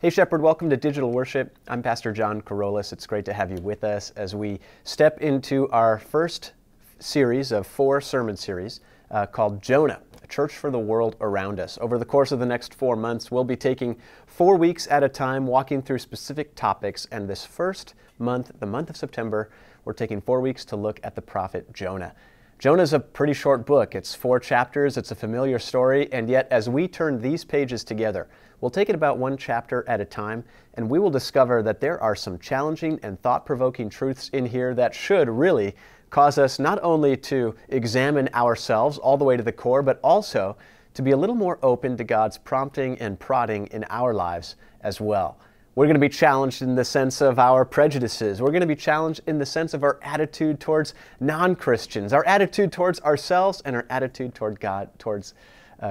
Hey Shepherd, welcome to Digital Worship. I'm Pastor John Carolus. It's great to have you with us as we step into our first series of 4 sermon series called Jonah, a church for the world around us. Over the course of the next 4 months, we'll be taking 4 weeks at a time, walking through specific topics. And this first month, the month of September, we're taking 4 weeks to look at the prophet Jonah. Jonah's a pretty short book. It's 4 chapters. It's a familiar story. And yet, as we turn these pages together, we'll take it about 1 chapter at a time, and we will discover that there are some challenging and thought-provoking truths in here that should really cause us not only to examine ourselves all the way to the core, but also to be a little more open to God's prompting and prodding in our lives as well. We're going to be challenged in the sense of our prejudices. We're going to be challenged in the sense of our attitude towards non-Christians, our attitude towards ourselves, and our attitude toward God, towards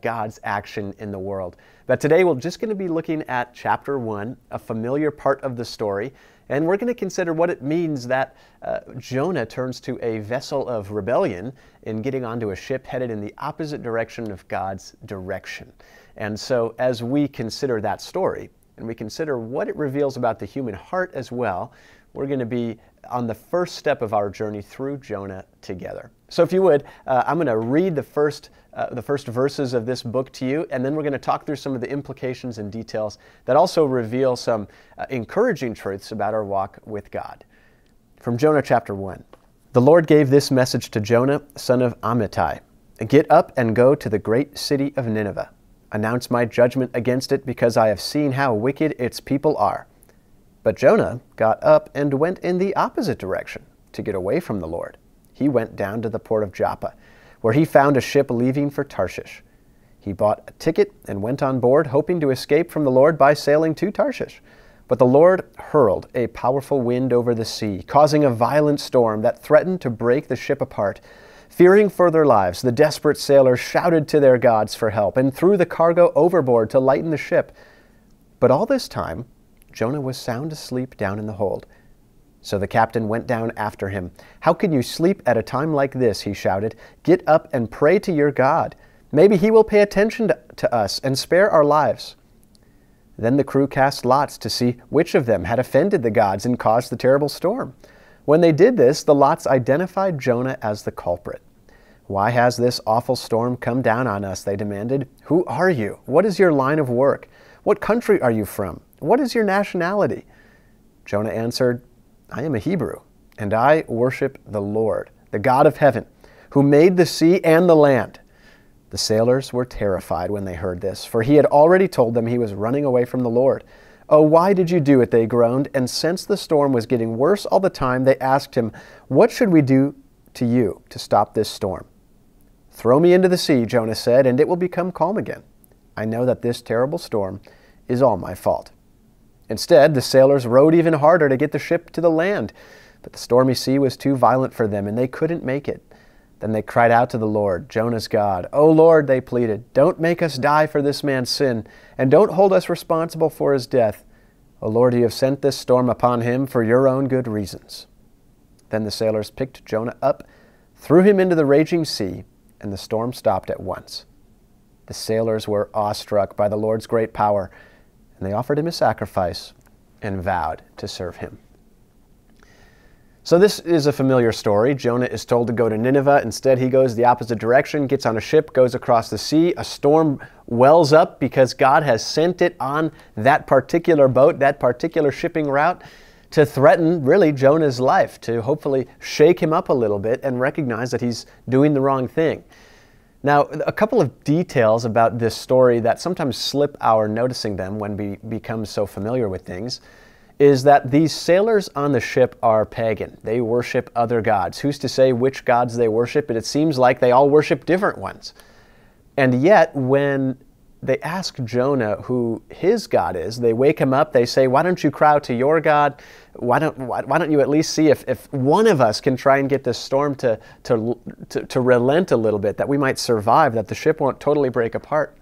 God's action in the world. But today we're just going to be looking at chapter 1, a familiar part of the story, and we're going to consider what it means that Jonah turns to a vessel of rebellion in getting onto a ship headed in the opposite direction of God's direction. And so as we consider that story, and we consider what it reveals about the human heart as well, we're going to be on the first step of our journey through Jonah together. So if you would, I'm going to read the first verses of this book to you, and then we're going to talk through some of the implications and details that also reveal some encouraging truths about our walk with God. From Jonah chapter 1. The Lord gave this message to Jonah, son of Amittai. Get up and go to the great city of Nineveh. Announce my judgment against it, because I have seen how wicked its people are. But Jonah got up and went in the opposite direction to get away from the Lord. He went down to the port of Joppa, where he found a ship leaving for Tarshish. He bought a ticket and went on board, hoping to escape from the Lord by sailing to Tarshish. But the Lord hurled a powerful wind over the sea, causing a violent storm that threatened to break the ship apart. Fearing for their lives, the desperate sailors shouted to their gods for help and threw the cargo overboard to lighten the ship. But all this time, Jonah was sound asleep down in the hold. So the captain went down after him. "How can you sleep at a time like this?" he shouted. "Get up and pray to your God. Maybe he will pay attention to us and spare our lives." Then the crew cast lots to see which of them had offended the gods and caused the terrible storm. When they did this, the lots identified Jonah as the culprit. "Why has this awful storm come down on us?" they demanded. "Who are you? What is your line of work? What country are you from? What is your nationality?" Jonah answered, "I am a Hebrew, and I worship the Lord, the God of heaven, who made the sea and the land." The sailors were terrified when they heard this, for he had already told them he was running away from the Lord. "Oh, why did you do it?" they groaned, and since the storm was getting worse all the time, they asked him, "What should we do to you to stop this storm?" "Throw me into the sea," Jonah said, "and it will become calm again. I know that this terrible storm is all my fault." Instead, the sailors rowed even harder to get the ship to the land, but the stormy sea was too violent for them, and they couldn't make it. Then they cried out to the Lord, Jonah's God. "O Lord," they pleaded, "don't make us die for this man's sin, and don't hold us responsible for his death. O Lord, you have sent this storm upon him for your own good reasons." Then the sailors picked Jonah up, threw him into the raging sea, and the storm stopped at once. The sailors were awestruck by the Lord's great power, and they offered him a sacrifice and vowed to serve him. So this is a familiar story. Jonah is told to go to Nineveh. Instead, he goes the opposite direction, gets on a ship, goes across the sea. A storm wells up because God has sent it on that particular boat, that particular shipping route, to threaten, really, Jonah's life, to hopefully shake him up a little bit and recognize that he's doing the wrong thing. Now, a couple of details about this story that sometimes slip our noticing them when we become so familiar with things is that these sailors on the ship are pagan. They worship other gods. Who's to say which gods they worship? But it seems like they all worship different ones. And yet, when they ask Jonah who his God is, they wake him up, they say, "Why don't you cry out to your God? Why don't you at least see if one of us can try and get this storm to relent a little bit, that we might survive, that the ship won't totally break apart?"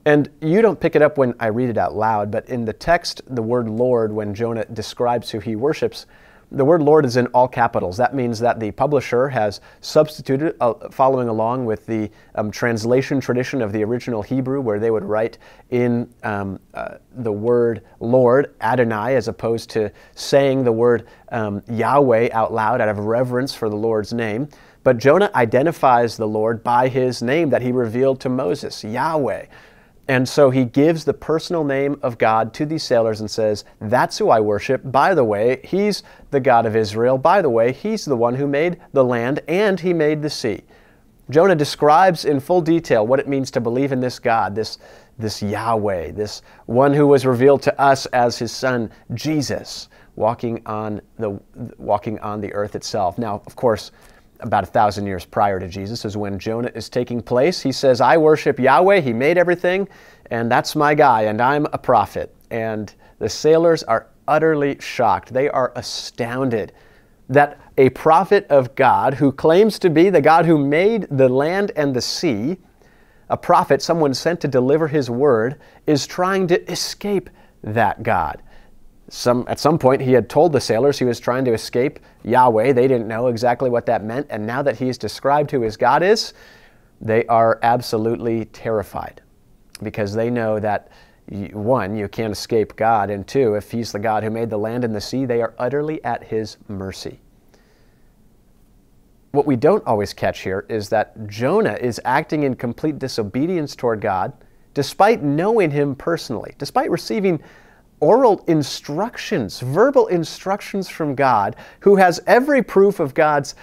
And you don't pick it up when I read it out loud, but in the text, the word Lord, when Jonah describes who he worships, The word Lord is in all capitals. That means that the publisher has substituted, following along with the translation tradition of the original Hebrew, where they would write in the word Lord, Adonai, as opposed to saying the word Yahweh out loud out of reverence for the Lord's name. But Jonah identifies the Lord by his name that he revealed to Moses, Yahweh. And so he gives the personal name of God to these sailors and says, that's who I worship. By the way, he's the God of Israel. By the way, he's the one who made the land and he made the sea. Jonah describes in full detail what it means to believe in this God, this Yahweh, this one who was revealed to us as his son, Jesus, walking on the earth itself. Now, of course, about 1,000 years prior to Jesus is when Jonah is taking place. He says, I worship Yahweh, he made everything, and that's my guy, and I'm a prophet. And the sailors are utterly shocked. They are astounded that a prophet of God who claims to be the God who made the land and the sea, a prophet, someone sent to deliver his word, is trying to escape that God. At some point, he had told the sailors he was trying to escape Yahweh. They didn't know exactly what that meant. And now that he's described who his God is, they are absolutely terrified because they know that, one, you can't escape God, and two, if he's the God who made the land and the sea, they are utterly at his mercy. What we don't always catch here is that Jonah is acting in complete disobedience toward God, despite knowing him personally, despite receiving oral instructions, verbal instructions from God, who has every proof of God's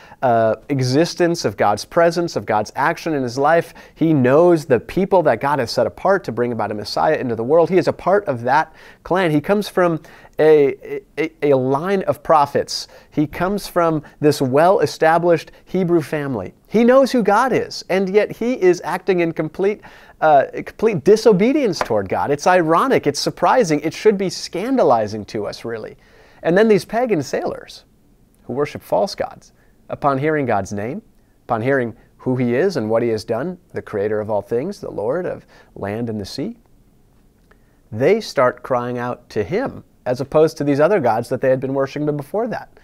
existence, of God's presence, of God's action in his life. He knows the people that God has set apart to bring about a Messiah into the world. He is a part of that clan. He comes from a line of prophets. He comes from this well-established Hebrew family. He knows who God is, and yet he is acting in complete disobedience toward God. It's ironic, it's surprising, it should be scandalizing to us, really. And then these pagan sailors who worship false gods, upon hearing God's name, upon hearing who he is and what he has done, the creator of all things, the Lord of land and the sea, they start crying out to him, as opposed to these other gods that they had been worshiping before that.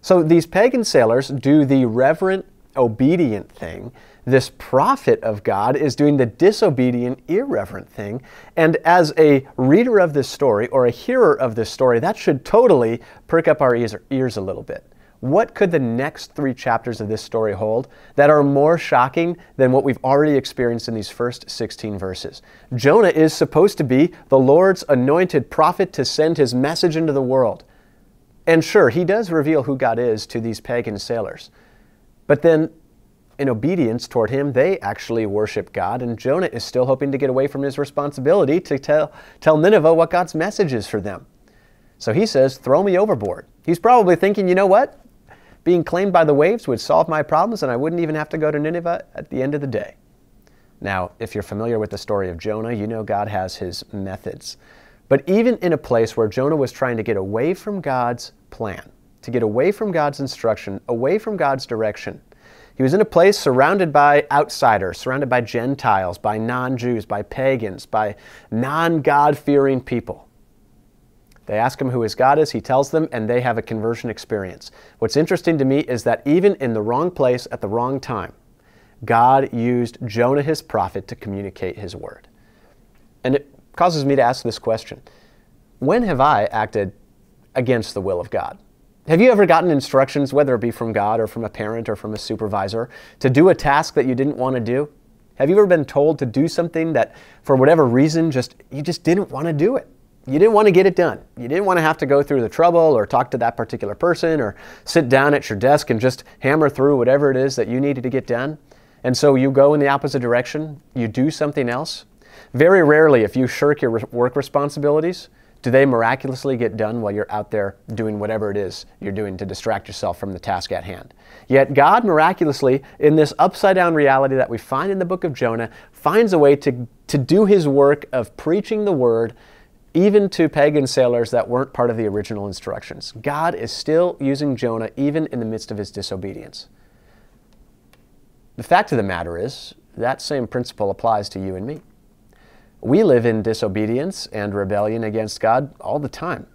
So these pagan sailors do the reverent, obedient thing. This prophet of God is doing the disobedient, irreverent thing. And as a reader of this story, or a hearer of this story, that should totally perk up our ears a little bit. What could the next 3 chapters of this story hold that are more shocking than what we've already experienced in these first 16 verses? Jonah is supposed to be the Lord's anointed prophet to send his message into the world. And sure, he does reveal who God is to these pagan sailors. But then, in obedience toward him, they actually worship God, and Jonah is still hoping to get away from his responsibility to tell Nineveh what God's message is for them. So he says, throw me overboard. He's probably thinking, you know what? Being claimed by the waves would solve my problems, and I wouldn't even have to go to Nineveh at the end of the day. Now, if you're familiar with the story of Jonah, you know God has his methods. But even in a place where Jonah was trying to get away from God's plan, to get away from God's instruction, away from God's direction, he was in a place surrounded by outsiders, surrounded by Gentiles, by non-Jews, by pagans, by non-God-fearing people. They ask him who his God is, he tells them, and they have a conversion experience. What's interesting to me is that even in the wrong place at the wrong time, God used Jonah, his prophet, to communicate his word. And it causes me to ask this question. When have I acted against the will of God? Have you ever gotten instructions, whether it be from God or from a parent or from a supervisor, to do a task that you didn't want to do? Have you ever been told to do something that, for whatever reason, you just didn't want to do it? You didn't want to get it done. You didn't want to have to go through the trouble or talk to that particular person or sit down at your desk and just hammer through whatever it is that you needed to get done. And so you go in the opposite direction. You do something else. Very rarely, if you shirk your work responsibilities, do they miraculously get done while you're out there doing whatever it is you're doing to distract yourself from the task at hand. Yet God miraculously, in this upside-down reality that we find in the book of Jonah, finds a way to do his work of preaching the word even to pagan sailors that weren't part of the original instructions. God is still using Jonah even in the midst of his disobedience. The fact of the matter is, that same principle applies to you and me. We live in disobedience and rebellion against God all the time.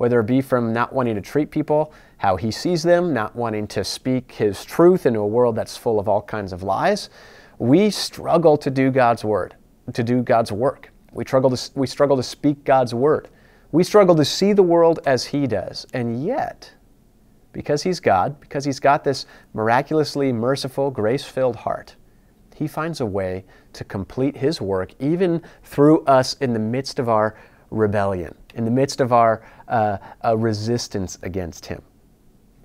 whether it be from not wanting to treat people how he sees them, not wanting to speak his truth into a world that's full of all kinds of lies. We struggle to do God's word, to do God's work. We struggle to speak God's word. We struggle to see the world as he does. And yet, because he's God, because he's got this miraculously merciful, grace-filled heart, he finds a way to complete his work even through us in the midst of our rebellion, in the midst of our resistance against him.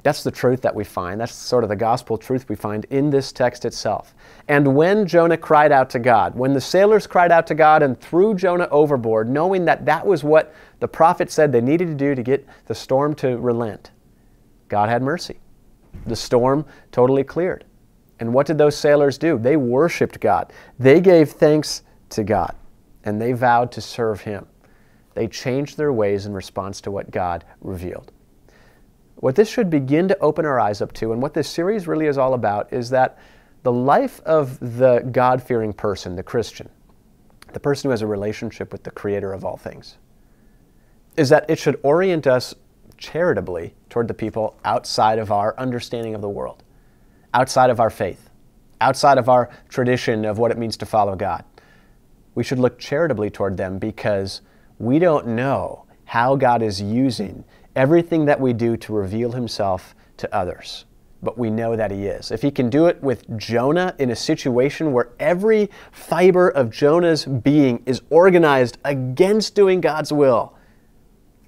That's the truth that we find. That's sort of the gospel truth we find in this text itself. And when Jonah cried out to God, when the sailors cried out to God and threw Jonah overboard, knowing that that was what the prophet said they needed to do to get the storm to relent, God had mercy. The storm totally cleared. And what did those sailors do? They worshiped God. They gave thanks to God, and they vowed to serve him. They changed their ways in response to what God revealed. What this should begin to open our eyes up to, and what this series really is all about, is that the life of the God-fearing person, the Christian, the person who has a relationship with the Creator of all things, is that it should orient us charitably toward the people outside of our understanding of the world, outside of our faith, outside of our tradition of what it means to follow God. We should look charitably toward them because we don't know how God is using everything that we do to reveal himself to others. But we know that he is. If he can do it with Jonah in a situation where every fiber of Jonah's being is organized against doing God's will,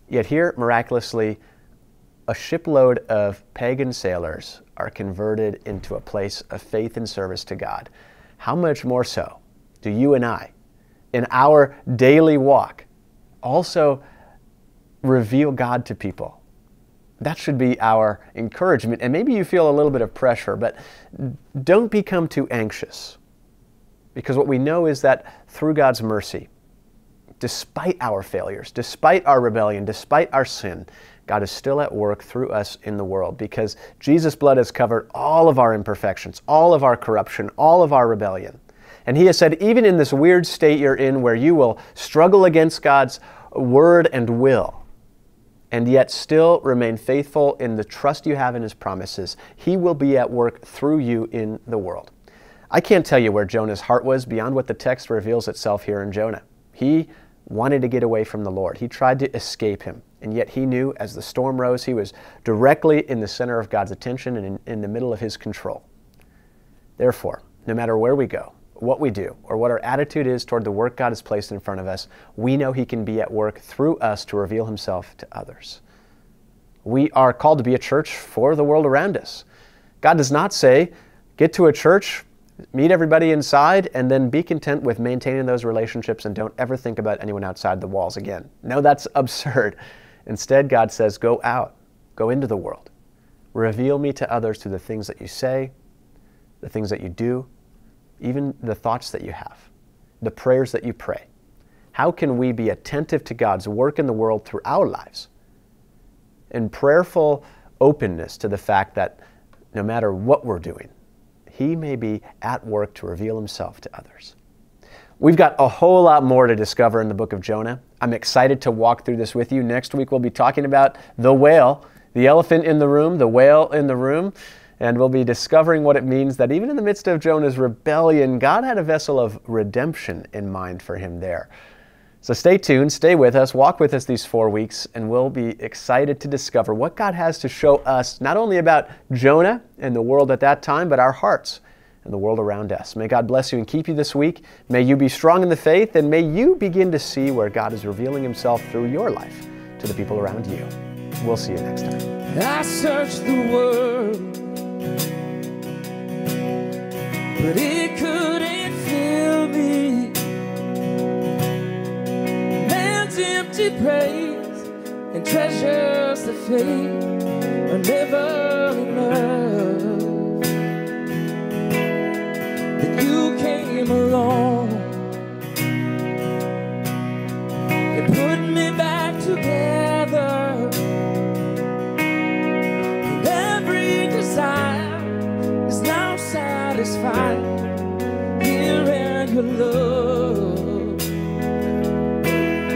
yet here, miraculously, a shipload of pagan sailors are converted into a place of faith and service to God, how much more so do you and I, in our daily walk, also reveal God to people? That should be our encouragement. And maybe you feel a little bit of pressure, but don't become too anxious. Because what we know is that through God's mercy, despite our failures, despite our rebellion, despite our sin, God is still at work through us in the world, because Jesus' blood has covered all of our imperfections, all of our corruption, all of our rebellion. And he has said, even in this weird state you're in where you will struggle against God's word and will, and yet still remain faithful in the trust you have in his promises, he will be at work through you in the world. I can't tell you where Jonah's heart was beyond what the text reveals itself here in Jonah. He wanted to get away from the Lord. He tried to escape him, and yet he knew as the storm rose, he was directly in the center of God's attention and in the middle of his control. Therefore, no matter where we go, what we do, or what our attitude is toward the work God has placed in front of us, we know he can be at work through us to reveal himself to others. We are called to be a church for the world around us. God does not say, get to a church, meet everybody inside, and then be content with maintaining those relationships and don't ever think about anyone outside the walls again. No, that's absurd. Instead, God says, go out, go into the world. Reveal me to others through the things that you say, the things that you do, even the thoughts that you have, the prayers that you pray. How can we be attentive to God's work in the world through our lives, in prayerful openness to the fact that no matter what we're doing, he may be at work to reveal himself to others? We've got a whole lot more to discover in the book of Jonah. I'm excited to walk through this with you. Next week we'll be talking about the whale, the elephant in the room, the whale in the room. And we'll be discovering what it means that even in the midst of Jonah's rebellion, God had a vessel of redemption in mind for him there. So stay tuned, stay with us, walk with us these 4 weeks, and we'll be excited to discover what God has to show us, not only about Jonah and the world at that time, but our hearts and the world around us. May God bless you and keep you this week. May you be strong in the faith, and may you begin to see where God is revealing himself through your life to the people around you. We'll see you next time. I searched the world, but it couldn't fill me. Man's empty praise and treasures the faith are never enough. Then you came along and put me back together. And every desire is now satisfied here in your love.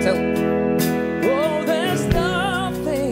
So, oh, there's nothing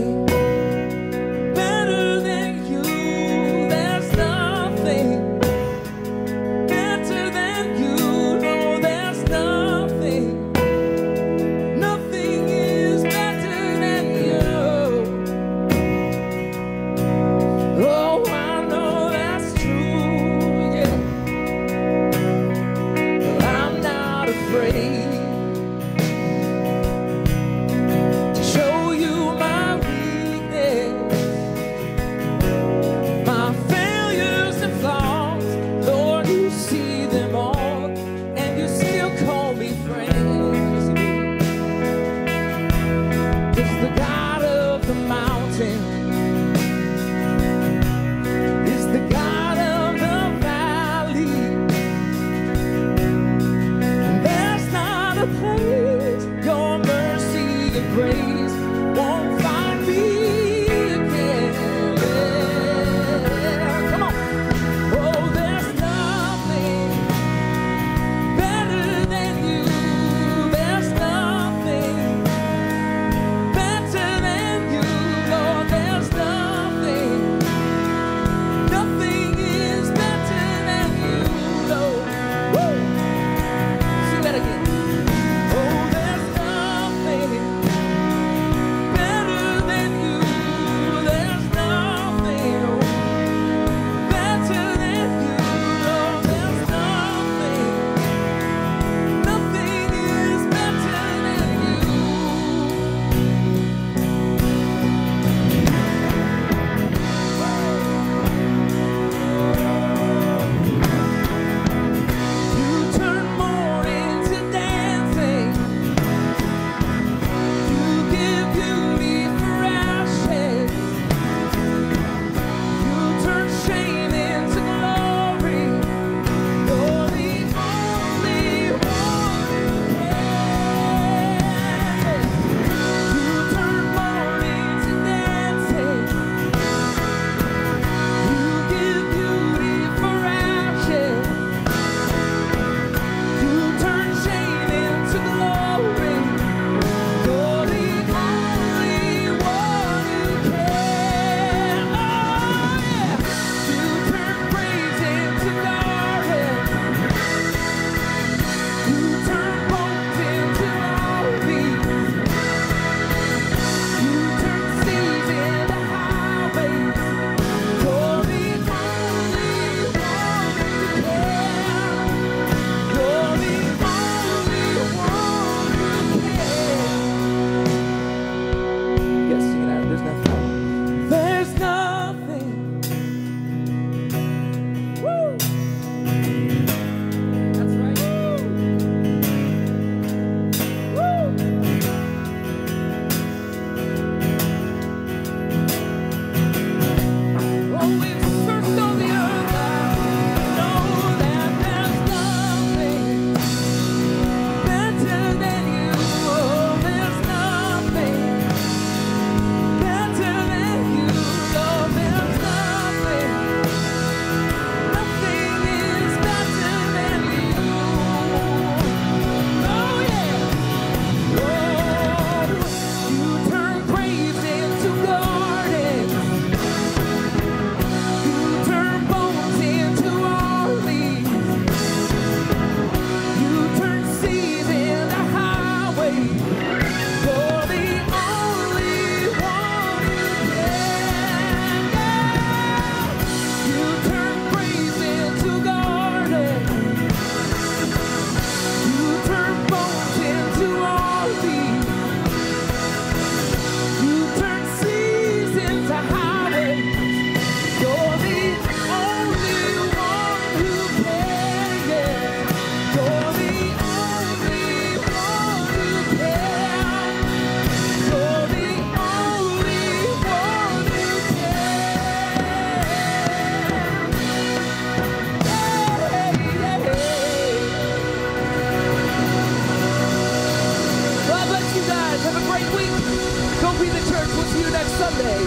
We the church will see you next Sunday.